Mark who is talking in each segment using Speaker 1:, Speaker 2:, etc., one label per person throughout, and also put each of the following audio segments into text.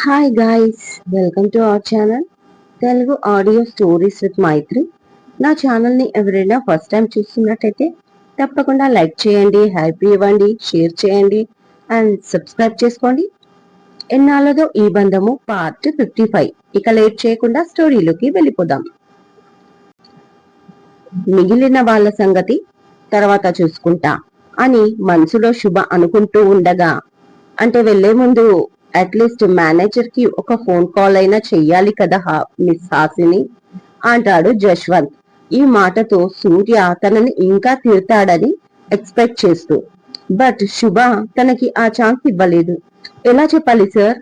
Speaker 1: Hi guys, welcome to our channel Telugu audio stories with Maitri. నా ఛానల్ని ఎవరైనా ఫస్ట్ టైం చూస్తున్నట్టయితే తప్పకుండా లైక్ చేయండి, హ్యాపీ ఇవ్వండి, షేర్ చేయండి అండ్ సబ్స్క్రైబ్ చేసుకోండి. ఎన్నాళ్ళదో ఈ బంధము పార్ట్ 55. ఇక లేట్ చేయకుండా స్టోరీలోకి వెళ్ళిపోదాం. మిగిలిన వాళ్ళ సంగతి తర్వాత చూసుకుంటా అని మనసులో శుభ అనుకుంటూ ఉండగా, అంటే వెళ్లే ముందు అట్లీస్ట్ మేనేజర్ కి ఒక ఫోన్ కాల్ అయినా చెయ్యాలి కదా మిస్ హాసిని అంటాడు జశ్వంత్. ఈ మాటతో సూర్య తనని ఇంకా తిడతాడని ఎక్స్పెక్ట్ చేస్తూ, బట్ శుభ తనకి ఆ ఛాన్స్ ఇవ్వలేదు. ఎలా చెప్పాలి సార్,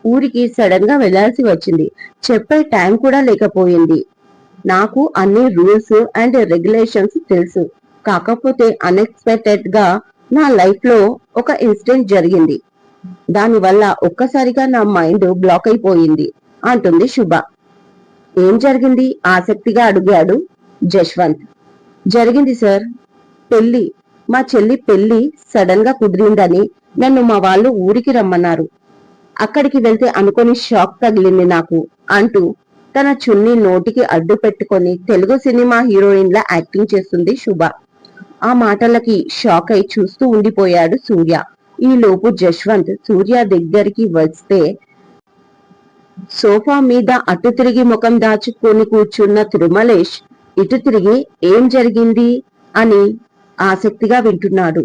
Speaker 1: ఊరికి సడన్ గా వెళ్లాల్సి వచ్చింది, చెప్పే టైం కూడా లేకపోయింది. నాకు అన్ని రూల్స్ అండ్ రెగ్యులేషన్స్ తెలుసు, కాకపోతే అన్ఎక్స్పెక్టెడ్ గా నా లైఫ్ లో ఒక ఇన్సిడెంట్ జరిగింది, దానివల్ల ఒక్కసారిగా నా మైండ్ బ్లాక్ అయిపోయింది అంటుంది శుభ. ఏం జరిగింది ఆసక్తిగా అడిగాడు జశ్వంత్. జరిగింది సార్, పెళ్లి, మా చెల్లి పెళ్లి సడన్ గా కుదిరిందని నన్ను మా వాళ్ళు ఊరికి రమ్మన్నారు. అక్కడికి వెళ్తే అనుకోని షాక్ తగిలింది నాకు అంటూ తన చున్ని నోటికి అడ్డు పెట్టుకొని తెలుగు సినిమా హీరోయిన్ లా యాక్టింగ్ చేస్తుంది శుభ. ఆ మాటలకి షాక్ అయి చూస్తూ ఉండిపోయాడు సూర్య. ఈ లోపు జశ్వంత్ సూర్య దగ్గరికి వస్తే సోఫా మీద అటు తిరిగి ముఖం దాచుకొని కూర్చున్న తిరుమలేష్ ఇటు తిరిగి ఏం జరిగింది అని ఆసక్తిగా వింటున్నాడు.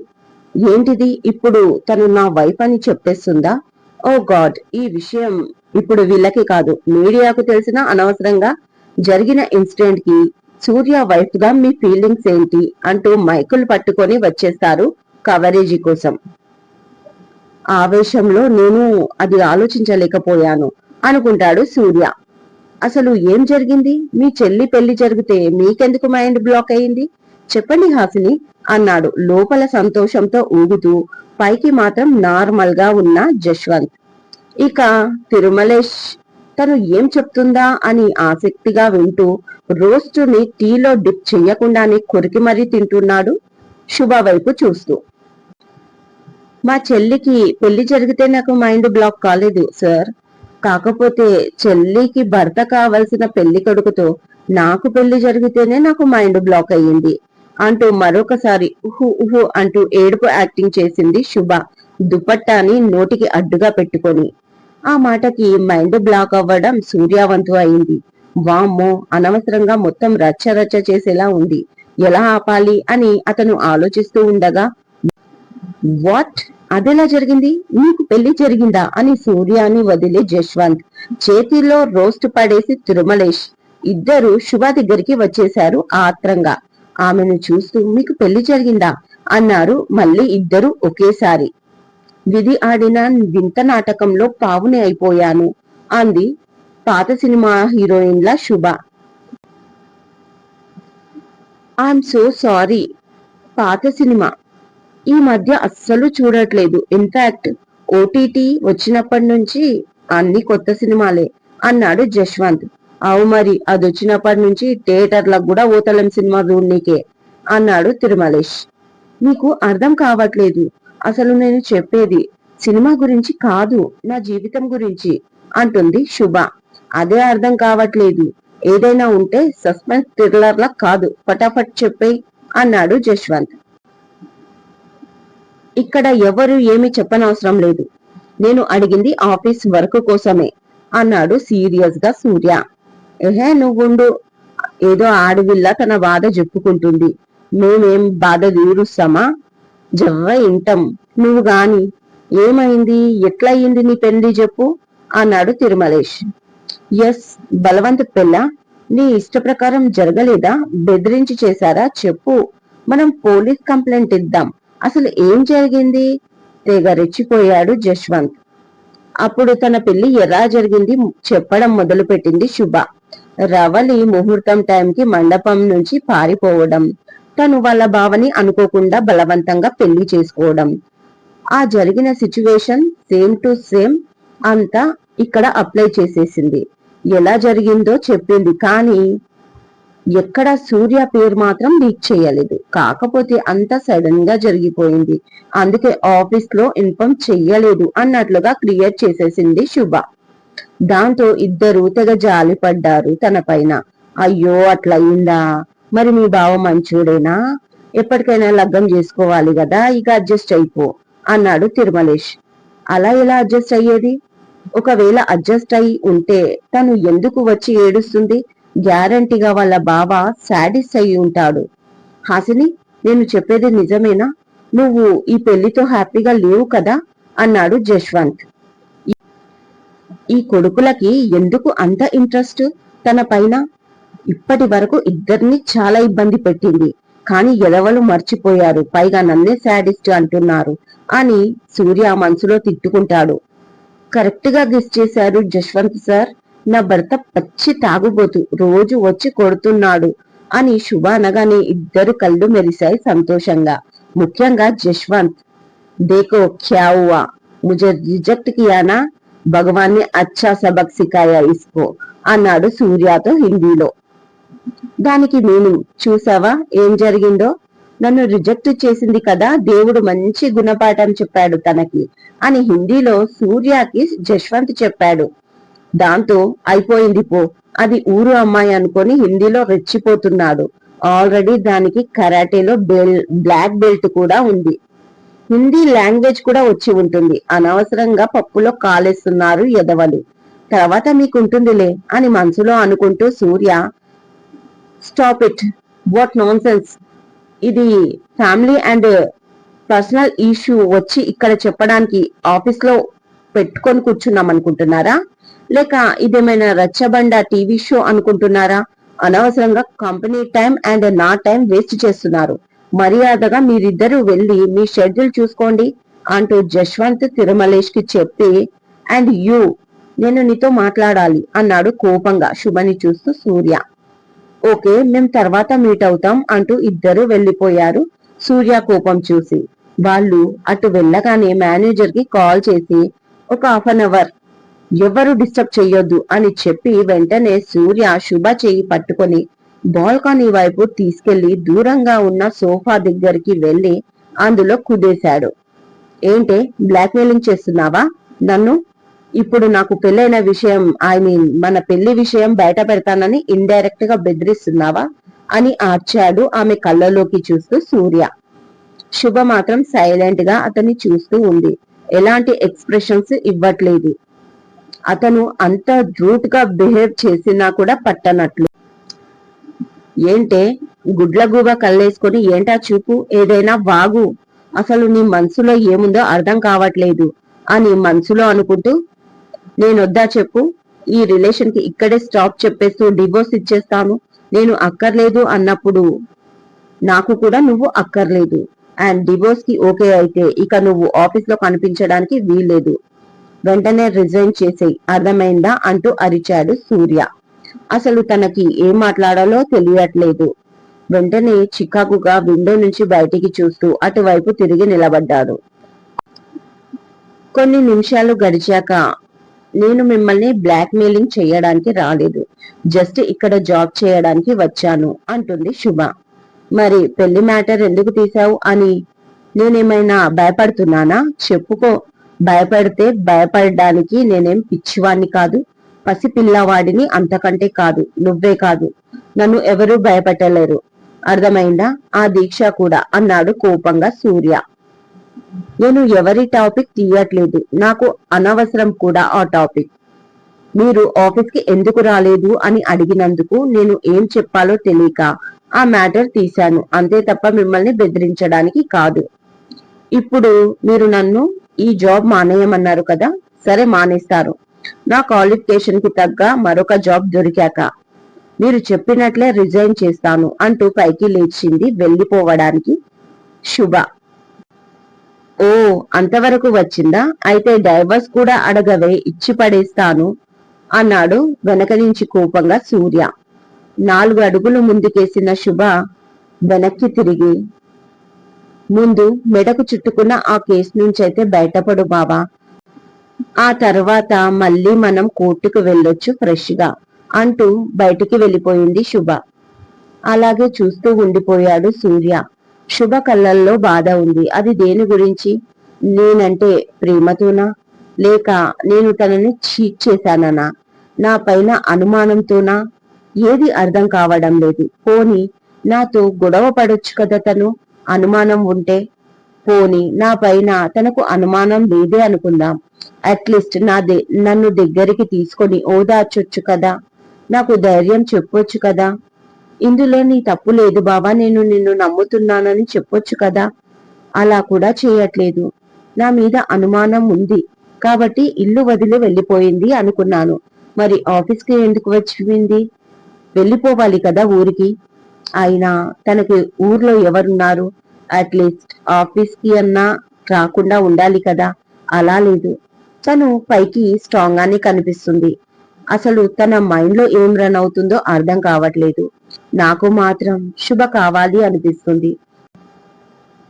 Speaker 1: ఏంటిది, ఇప్పుడు తను నా వైఫ్ అని చెప్పేస్తుందా? ఓ గాడ్, ఈ విషయం ఇప్పుడు వీళ్ళకి కాదు మీడియాకు తెలిసిన అనవసరంగా జరిగిన ఇన్సిడెంట్ కి సూర్య వైఫ్ గా మీ ఫీలింగ్స్ ఏంటి అంటూ మైకులు పట్టుకొని వచ్చేస్తారు కవరేజీ కోసం. ఆవేశంలో నేను అది ఆలోచించలేకపోయాను అనుకుంటాడు సూర్య. అసలు ఏం జరిగింది, మీ చెల్లి పెళ్లి జరిగితే మీకెందుకు మైండ్ బ్లాక్ అయింది, చెప్పండి హాసిని అన్నాడు లోపల సంతోషంతో ఊగుతూ, పైకి మాత్రం నార్మల్ గా ఉన్న జశ్వంత్. ఇక తిరుమలేష్ తను ఏం చెప్తుందా అని ఆసక్తిగా వింటూ రోస్ట్ ని టీలో డిప్ చెయ్యకుండానే కొరికి మరీ తింటున్నాడు శుభ వైపు చూస్తూ. మా చెల్లికి పెళ్లి జరిగితే నాకు మైండ్ బ్లాక్ కాలేదు సార్, కాకపోతే చెల్లికి భర్త కావలసిన పెళ్లి కొడుకుతో నాకు పెళ్లి జరిగితేనే నాకు మైండ్ బ్లాక్ అయ్యింది అంటూ మరొకసారి ఉహు ఉహు అంటూ ఏడుపు యాక్టింగ్ చేసింది శుభ దుపట్టాని నోటికి అడ్డుగా పెట్టుకొని. ఆ మాటకి మైండ్ బ్లాక్ అవ్వడం సూర్యవంతు అయింది. వామ్మో, అనవసరంగా మొత్తం రచ్చ రచ్చ చేసేలా ఉంది, ఎలా ఆపాలి అని అతను ఆలోచిస్తూ ఉండగా, వాట్, అదెలా జరిగింది, నీకు పెళ్లి జరిగిందా అని సూర్యాని వదిలి జశ్వంత్ చేతిలో రోస్ట్ పడేసి తిరుమలేష్ ఇద్దరు శుభ దగ్గరికి వచ్చేశారు ఆత్రంగా. ఆమెను చూస్తూ మీకు పెళ్లి జరిగిందా అన్నారు మళ్ళీ ఇద్దరు ఒకేసారి. విధి ఆడిన వింత నాటకంలో పావుని అయిపోయాను అంది పాత సినిమా హీరోయిన్ల శుభ. ఐఎమ్ సో సారీ, పాత సినిమా ఈ మధ్య అస్సలు చూడట్లేదు, ఇన్ఫాక్ట్ ఓటీటీ వచ్చినప్పటి నుంచి అన్ని కొత్త సినిమాలే అన్నాడు జశ్వంత్. అవు మరి, అది వచ్చినప్పటి నుంచి థియేటర్లకు కూడా ఓతలం సినిమా చూడనీకే అన్నాడు తిరుమలేష్. మీకు అర్థం కావట్లేదు, అసలు నేను చెప్పేది సినిమా గురించి కాదు, నా జీవితం గురించి అంటుంది శుభ. అదే అర్థం కావట్లేదు, ఏదైనా ఉంటే సస్పెన్స్ థ్రిల్లర్లా కాదు, ఫటాఫట్ చెప్పేయ్ అన్నాడు జశ్వంత్. ఇక్కడ ఎవరు ఏమి చెప్పనవసరం లేదు, నేను అడిగింది ఆఫీస్ వర్క్ కోసమే అన్నాడు సీరియస్ గా సూర్య. ఏహే నువ్వుండు, ఏదో ఆడవిల్ల తన బాధ చెప్పుకుంటుంది, మేమేం బాధ తీరుస్తామా, జవ్వ ఇంటం, నువ్వు గాని ఏమైంది, ఎట్లయింది నీ పెళ్లి చెప్పు అన్నాడు తిరుమలేష్. ఎస్, బలవంత పెళ్ళ, నీ ఇష్ట ప్రకారం జరగలేదా, బెదిరించి చేశారా చెప్పు, మనం పోలీస్ కంప్లైంట్ ఇద్దాం, అసలు ఏం జరిగింది తెగ రెచ్చిపోయాడు జశ్వంత్. అప్పుడు తన పెళ్లి ఎలా జరిగింది చెప్పడం మొదలు పెట్టింది శుభ. రవలి ముహూర్తం టైంకి మండపం నుంచి పారిపోవడం, తను వాళ్ళ బావని అనుకోకుండా బలవంతంగా పెళ్లి చేసుకోవడం, ఆ జరిగిన సిచ్యువేషన్ సేమ్ టు సేమ్ అంతా ఇక్కడ అప్లై చేసేసింది. ఎలా జరిగిందో చెప్పింది, కానీ ఎక్కడ సూర్య పేరు మాత్రం లీక్ చేయలేదు. కాకపోతే అంత సడన్ గా జరిగిపోయింది, అందుకే ఆఫీస్ లో ఇన్ఫార్మ్ చెయ్యలేదు అన్నట్లుగా క్రియేట్ చేసేసింది శుభ. దాంతో ఇద్దరు తెగ జాలిపడ్డారు తన పైన. అయ్యో అట్లయిందా, మరి మీ బావ మంచోడేనా, ఎప్పటికైనా లగ్గం చేసుకోవాలి కదా, ఇక అడ్జస్ట్ అయిపో అన్నాడు తిరుమలేష్. అలా ఎలా అడ్జస్ట్ అయ్యేది? ఒకవేళ అడ్జస్ట్ అయి ఉంటే తను ఎందుకు వచ్చి ఏడుస్తుంది? గ్యారంటీగా వాళ్ళ బావ సాడిస్ట్ అయి ఉంటాడు. హాసిని, నేను చెప్పేది నిజమేనా? నువ్వు ఈ పెళ్లితో హ్యాపీగా లేవు కదా అన్నాడు జశ్వంత్. ఈ కొడుకులకి ఎందుకు అంత ఇంట్రెస్ట్ తన పైన? ఇప్పటి వరకు ఇద్దరిని చాలా ఇబ్బంది పెట్టింది, కానీ ఎదవలు మర్చిపోయారు, పైగా నన్నే శాడిస్ట్ అంటున్నారు అని సూర్య మనసులో తిట్టుకుంటాడు. కరెక్ట్ గా గెస్ చేశారు జశ్వంత్ సార్. నా భర్త పచ్చి తాగుబోతు, రోజు వచ్చి కొడుతున్నాడు అని శుభ అనగానే ఇద్దరు కళ్ళు మెరిశాయి సంతోషంగా. ముఖ్యంగా జశ్వంత్. దేకో క్యా హువా, ముझे రిజెక్ట్ కియానా, భగవాన్ ని అచ్చా సబక్ సికాయా ఇస్కో అన్నాడు సూర్యతో హిందీలో. దానికి మీనింగ్ చూసావా ఏం జరిగిందో? నన్ను రిజెక్ట్ చేసింది కదా, దేవుడు మంచి గుణపాఠం చెప్పాడు తనకి అని హిందీలో సూర్యకి జశ్వంత్ చెప్పాడు. దాంతో అయిపోయింది పో, అది ఊరు అమ్మాయి అనుకొని హిందీలో రెచ్చిపోతున్నాడు. ఆల్రెడీ దానికి కరాటేలో బ్లాక్ బెల్ట్ కూడా ఉంది, హిందీ లాంగ్వేజ్ కూడా వచ్చి ఉంటుంది. అనవసరంగా పప్పులో కాలేస్తున్నారు ఎదవలు, తర్వాత మీకుంటుందిలే అని మనసులో అనుకుంటూ Surya, stop it, what nonsense, ఇది ఫ్యామిలీ అండ్ పర్సనల్ ఇష్యూ వచ్చి ఇక్కడ చెప్పడానికి ఆఫీస్ లో పెట్టుకొని కూర్చున్నాం అనుకుంటున్నారా, లేక ఇదేమైనా రచ్చబండ టీవీ షో అనుకుంటున్నారా? అనవసరంగా కంపెనీ టైం అండ్ నా టైం వేస్ట్ చేస్తున్నారు. మర్యాదగా మీరిద్దరూ వెళ్లి మీ షెడ్యూల్ చూసుకోండి అంటూ జశ్వంత్ తిరుమలేష్ కి చెప్పి, అండ్ యూ, నేను నీతో మాట్లాడాలి అన్నాడు కోపంగా శుభని చూస్తూ సూర్య. ఓకే, మేం తర్వాత మీట్ అవుతాం అంటూ ఇద్దరు వెళ్లిపోయారు. సూర్య కోపం చూసి వాళ్ళు అటు వెళ్ళగానే మేనేజర్ కి కాల్ చేసి ఒక హాఫ్ అన్ అవర్ ఎవరు డిస్టర్బ్ చెయ్యొద్దు అని చెప్పి వెంటనే సూర్య శుభ చెయ్యి పట్టుకొని బాల్కనీ వైపు తీసుకెళ్లి దూరంగా ఉన్న సోఫా దగ్గరికి వెళ్లి అందులో కుదేశాడు. ఏంటే బ్లాక్మెయిలింగ్ చేస్తున్నావా నన్ను? ఇప్పుడు నాకు పెళ్ళైన విషయం, ఐ మీన్ మన పెళ్లి విషయం బయట పెడతానని ఇండైరెక్ట్ గా బెదిరిస్తున్నావా అని ఆర్చాడు ఆమె కళ్ళలోకి చూస్తూ సూర్య. శుభ మాత్రం సైలెంట్ గా అతన్ని చూస్తూ ఉంది, ఎలాంటి ఎక్స్ప్రెషన్స్ ఇవ్వట్లేదు. అతను అంత రూట్ గా బిహేవ్ చేసినా కూడా పట్టనట్లు. ఏంటే గుడ్లగూబ కళ్ళేసుకొని ఏంటా చూపు, ఏదైనా వాగు, అసలు నీ మనసులో ఏముందో అర్థం కావట్లేదు అని మనసులో అనుకుంటూ, నేనొద్దా చెప్పు, ఈ రిలేషన్ కి ఇక్కడే స్టాప్ చెప్పేస్తూ డివోర్స్ ఇచ్చేస్తాను. నేను అక్కర్లేదు అన్నప్పుడు నాకు కూడా నువ్వు అక్కర్లేదు, అండ్ డివోర్స్ కి ఓకే అయితే ఇక నువ్వు ఆఫీస్ లో కనిపించడానికి వీల్లేదు, వెంటనే రిజైన్ చేసేయి, అర్థమైందా అంటూ అరిచాడు సూర్య. అసలు తనకి ఏం మాట్లాడాలో తెలియట్లేదు. వెంటనే చికాకుగా విండో నుంచి బయటికి చూస్తూ అటువైపు తిరిగి నిలబడ్డాడు. కొన్ని నిమిషాలు గడిచాక, నేను మిమ్మల్ని బ్లాక్ మెయిలింగ్ చేయడానికి రాలేదు, జస్ట్ ఇక్కడ జాబ్ చేయడానికి వచ్చాను అంటుంది శుభ. మరి పెళ్లి మ్యాటర్ ఎందుకు తీసావు అని? నేనేమైనా భయపడుతున్నానా? చెప్పుకో. భయపడితే భయపడడానికి నేనేం పిచ్చివాణ్ణి కాదు, పసిపిల్లవాడిని, అంతకంటే కాదు. నువ్వే కాదు, నన్ను ఎవరూ భయపెట్టలేరు, అర్థమైందా? ఆ దీక్ష కూడా అన్నాడు కోపంగా సూర్య. నేను ఎవరి టాపిక్ తీయట్లేదు, నాకు అనవసరం కూడా ఆ టాపిక్. మీరు ఆఫీస్ కి ఎందుకు రాలేదు అని అడిగినందుకు నేను ఏం చెప్పాలో తెలియక ఆ మ్యాటర్ తీశాను, అంతే తప్ప మిమ్మల్ని బెదిరించడానికి కాదు. ఇప్పుడు మీరు నన్ను ఈ జాబ్ మానేయమన్నారు కదా, సరే మానేస్తారు, నా క్వాలిఫికేషన్ కి తగ్గ మరొక జాబ్ దొరికాక మీరు చెప్పినట్లే రిజైన్ చేస్తాను అంటూ పైకి లేచింది వెళ్లిపోవడానికి శుభ. ఓ, అంతవరకు వచ్చిందా, అయితే డైవర్స్ కూడా అడగవే, ఇచ్చి పడేస్తాను అన్నాడు వెనక నుంచి కోపంగా సూర్య. 4 అడుగులు ముందుకేసిన శుభ వెనక్కి తిరిగి, ముందు మెడకు చుట్టుకున్న ఆ కేసు నుంచైతే బయటపడు బావా, ఆ తర్వాత మళ్ళీ మనం కోర్టుకు వెళ్ళొచ్చు ఫ్రెష్ గా అంటూ బయటికి వెళ్ళిపోయింది శుభ. అలాగే చూస్తూ ఉండిపోయాడు సూర్య. శుభ కళ్ళల్లో బాధ ఉంది. అది దేని గురించి? నేనంటే ప్రేమతోనా, లేక నేను తనని చీట్ చేశాననా, నా పైన అనుమానంతోనా? ఏది అర్థం కావడం లేదు. పోని నాతో గొడవ పడొచ్చు కదా తను, అనుమానం ఉంటే. పోని నా పైన తనకు అనుమానం లేదే అనుకుందాం. అట్లీస్ట్ నన్ను దగ్గరికి తీసుకొని ఓదార్చొచ్చు కదా, నాకు ధైర్యం చెప్పొచ్చు కదా. ఇందులో నీ తప్పు లేదు బావా, నేను నిన్ను నమ్ముతున్నానని చెప్పొచ్చు కదా. అలా కూడా చేయట్లేదు. నా మీద అనుమానం ఉంది కాబట్టి ఇల్లు వదిలి వెళ్ళిపోయింది అనుకున్నాను. మరి ఆఫీస్కి ఎందుకు వచ్చింది? వెళ్ళిపోవాలి కదా ఊరికి. అయినా తనకి ఊర్లో ఎవరున్నారు? అట్లీస్ట్ ఆఫీస్కి అన్నా రాకుండా ఉండాలి కదా. అలా లేదు. తను పైకి స్ట్రాంగ్ గానే కనిపిస్తుంది. అసలు తన మైండ్ లో ఏం రన్ అవుతుందో అర్థం కావట్లేదు. నాకు మాత్రం శుభ కావాలి అనిపిస్తుంది.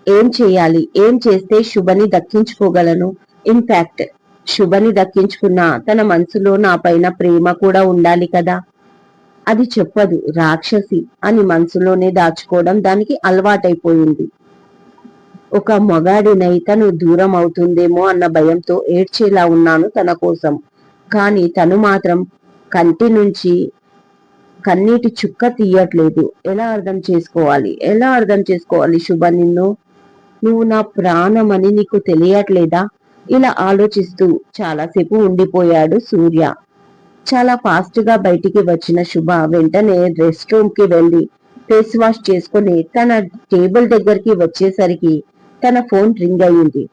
Speaker 1: ఏం చేయాలి? ఏం చేస్తే శుభని దక్కించుకోగలను? ఇన్ఫాక్ట్ శుభని దక్కించుకున్న తన మనసులో నా పైన ప్రేమ కూడా ఉండాలి కదా. అది చెప్పదు. రాక్షసి అని మనసులోనే దాచుకోవడం దానికి అలవాటైపోయింది. ఒక మగాడినై తను దూరం అవుతుందేమో అన్న భయంతో ఏడ్చేలా ఉన్నాను తన కోసం. కాని తను మాత్రం కంటి నుంచి కన్నీటి చుక్క తీయట్లేదు. ఎలా అర్థం చేసుకోవాలి? ఎలా అర్థం చేసుకోవాలి శుభ నిన్ను? నువ్వు నా ప్రాణమని నీకు తెలియట్లేదా? ఇలా ఆలోచిస్తూ చాలాసేపు ఉండిపోయాడు సూర్య. చాలా ఫాస్ట్ గా బయటికి వచ్చిన శుభ వెంటనే రెస్ట్ రూమ్ కి వెళ్లి ఫేస్ వాష్ చేసుకుని తన టేబుల్ దగ్గరికి వచ్చేసరికి తన ఫోన్ రింగ్ అయ్యింది.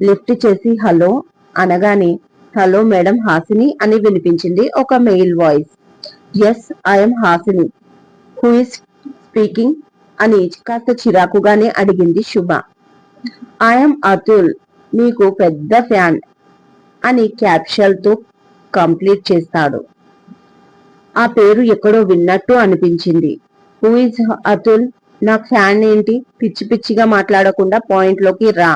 Speaker 1: లిఫ్ట్ చేసి హలో అనగానే, హలో మేడం హాసిని అని వినిపించింది ఒక male voice. Yes, I'm Hasini. Who is speaking అని కాస్త చిరాకుగానే అడిగింది శుభ. ఐఎమ్ అతుల్, మీకు పెద్ద ఫ్యాన్ అని క్యాప్షన్ తో కంప్లీట్ చేస్తాడు. ఆ పేరు ఎక్కడో విన్నట్టు అనిపించింది. Who is Atul? నాకు ఫ్యాన్ ఏంటి? పిచ్చి పిచ్చిగా మాట్లాడకుండా పాయింట్ లోకి రా.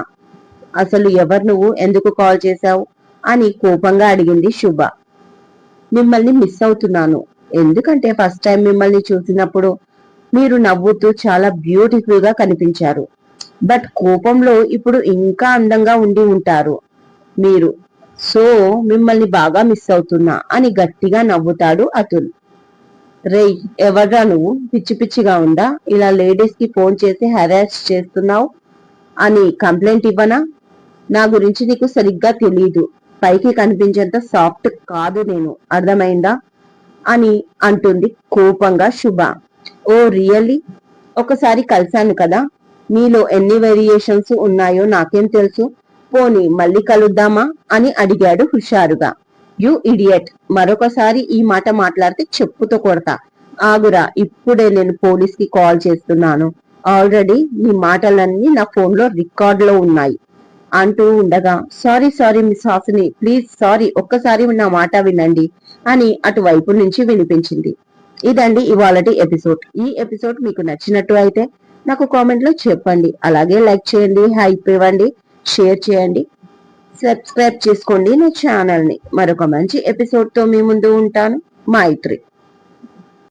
Speaker 1: అసలు ఎవరు నువ్వు? ఎందుకు కాల్ చేశావు అని కోపంగా అడిగింది శుభ. మిమ్మల్ని మిస్ అవుతున్నాను. ఎందుకంటే ఫస్ట్ టైం మిమ్మల్ని చూసినప్పుడు మీరు నవ్వుతూ చాలా బ్యూటిఫుల్ గా కనిపించారు. బట్ కోపంలో ఇప్పుడు ఇంకా అందంగా ఉండి ఉంటారు మీరు. సో మిమ్మల్ని బాగా మిస్ అవుతున్నా అని గట్టిగా నవ్వుతాడు అతుల్. రేయ్, ఎవర్రా నువ్వు? పిచ్చి పిచ్చిగా ఉందా? ఇలా లేడీస్ కి ఫోన్ చేసి హెరాస్ చేస్తున్నావు అని కంప్లైంట్ ఇవ్వనా? నా గురించి నీకు సరిగ్గా తెలీదు. పైకి కనిపించేంత సాఫ్ట్ కాదు నేను, అర్థమైందా అని అంటుంది కోపంగా శుభ. ఓ రియల్లీ? ఒకసారి కలిశాను కదా, మీలో ఎన్ని వేరియేషన్స్ ఉన్నాయో నాకేం తెలుసు. పోనీ మళ్ళీ కలుద్దామా అని అడిగాడు హుషారుగా. యు ఇడియట్, మరొకసారి ఈ మాట మాట్లాడితే చెప్పుతో కొడతా. ఆగురా, ఇప్పుడే నేను పోలీస్ కి కాల్ చేస్తున్నాను. ఆల్రెడీ నీ మాటలన్నీ నా ఫోన్ లో రికార్డ్ లో ఉన్నాయి అంటూ ఉండగా, sorry sorry miss Hasini, please sorry, ఒక్కసారి నా మాట వినండి అని అటువైపు నుంచి వినిపించింది. ఇదండి ఇవాళటి ఎపిసోడ్. ఈ ఎపిసోడ్ మీకు నచ్చినట్టు అయితే నాకు కామెంట్ లో చెప్పండి. అలాగే లైక్ చేయండి, హైప్ ఇవ్వండి, షేర్ చేయండి, సబ్స్క్రైబ్ చేసుకోండి నా ఛానల్ ని. మరొక మంచి ఎపిసోడ్ తో మీ ముందు ఉంటాను. మైత్రి.